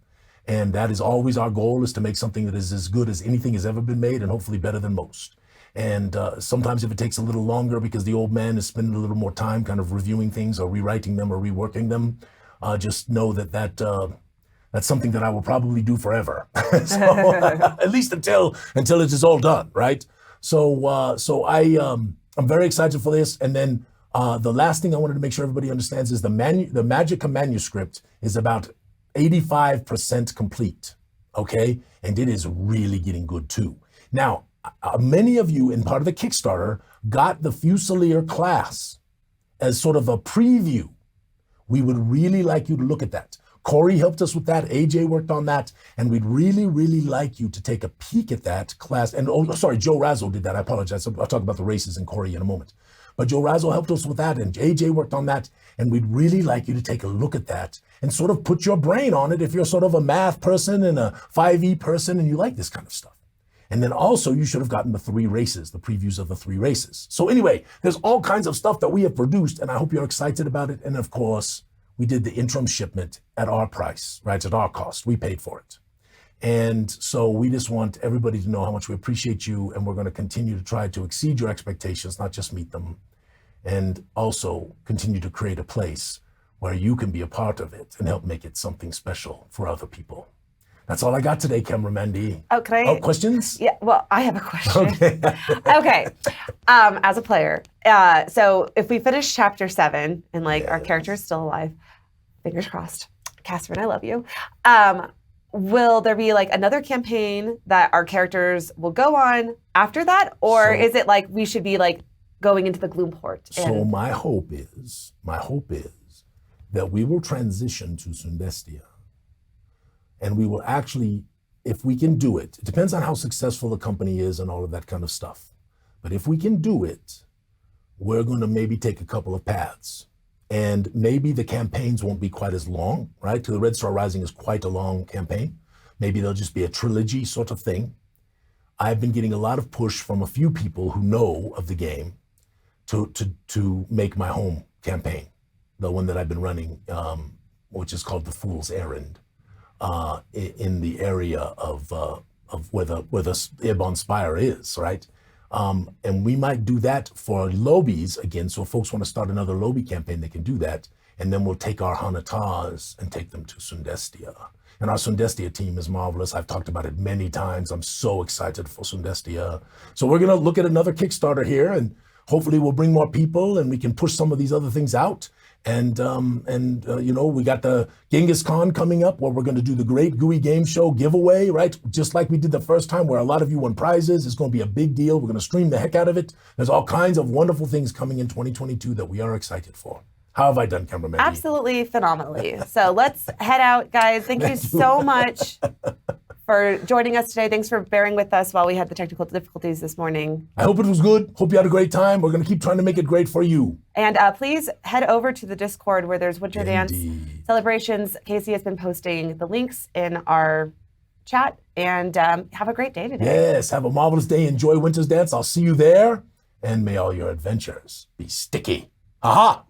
And that is always our goal, is to make something that is as good as anything has ever been made, and hopefully better than most. And sometimes if it takes a little longer because the old man is spending a little more time kind of reviewing things or rewriting them or reworking them, just know that that's something that I will probably do forever. So, at least until it is all done, right? So I'm very excited for this. And then the last thing I wanted to make sure everybody understands is the Magika Manuscript is about 85% complete, okay? And it is really getting good too. Now, many of you in part of the Kickstarter got the Fusilier class as sort of a preview. We would really like you to look at that. Corey helped us with that. AJ worked on that. And we'd really, really like you to take a peek at that class. And Joe Razzo did that. I apologize. I'll talk about the races and Corey in a moment. But Joe Razzo helped us with that, and AJ worked on that. And we'd really like you to take a look at that and sort of put your brain on it if you're sort of a math person and a 5e person and you like this kind of stuff. And then also you should have gotten the 3 races, the previews of the 3 races. So anyway, there's all kinds of stuff that we have produced, and I hope you're excited about it. And of course, we did the interim shipment at our price, right? At our cost. We paid for it. And so we just want everybody to know how much we appreciate you, and we're going to continue to try to exceed your expectations, not just meet them, and also continue to create a place where you can be a part of it and help make it something special for other people. That's all I got today, Cameraman D. Oh, can I? Oh, questions? Yeah, well, I have a question. Okay. Okay. As a player, so if we finish chapter 7 and our character is still alive, fingers crossed, Catherine, I love you. Will there be another campaign that our characters will go on after that? Or is it we should be going into the Gloomport? So my hope is that we will transition to Sundestia. And we will actually, if we can do it, it depends on how successful the company is and all of that kind of stuff. But if we can do it, we're going to maybe take a couple of paths. And maybe the campaigns won't be quite as long, right? Because the Red Star Rising is quite a long campaign. Maybe they'll just be a trilogy sort of thing. I've been getting a lot of push from a few people who know of the game to make my home campaign, the one that I've been running, which is called The Fool's Errand. In the area of where the Dawn Spire is, right? And we might do that for Lobies again. So if folks want to start another Lobie campaign, they can do that. And then we'll take our Hanatars and take them to Sundestia. And our Sundestia team is marvelous. I've talked about it many times. I'm so excited for Sundestia. So we're going to look at another Kickstarter here, and hopefully we'll bring more people and we can push some of these other things out. And we got the Genghis Khan coming up, where we're going to do the Great Gooey Game Show giveaway, right? Just like we did the first time, where a lot of you won prizes. It's going to be a big deal. We're going to stream the heck out of it. There's all kinds of wonderful things coming in 2022 that we are excited for. How have I done, Cameraman? Absolutely phenomenally. So let's head out, guys. Thank you so much for joining us today. Thanks for bearing with us while we had the technical difficulties this morning. I hope it was good. Hope you had a great time. We're going to keep trying to make it great for you. And please head over to the Discord where there's Winter Dance celebrations. Casey has been posting the links in our chat. And have a great day today. Yes, have a marvelous day. Enjoy Winter's Dance. I'll see you there. And may all your adventures be sticky. Aha!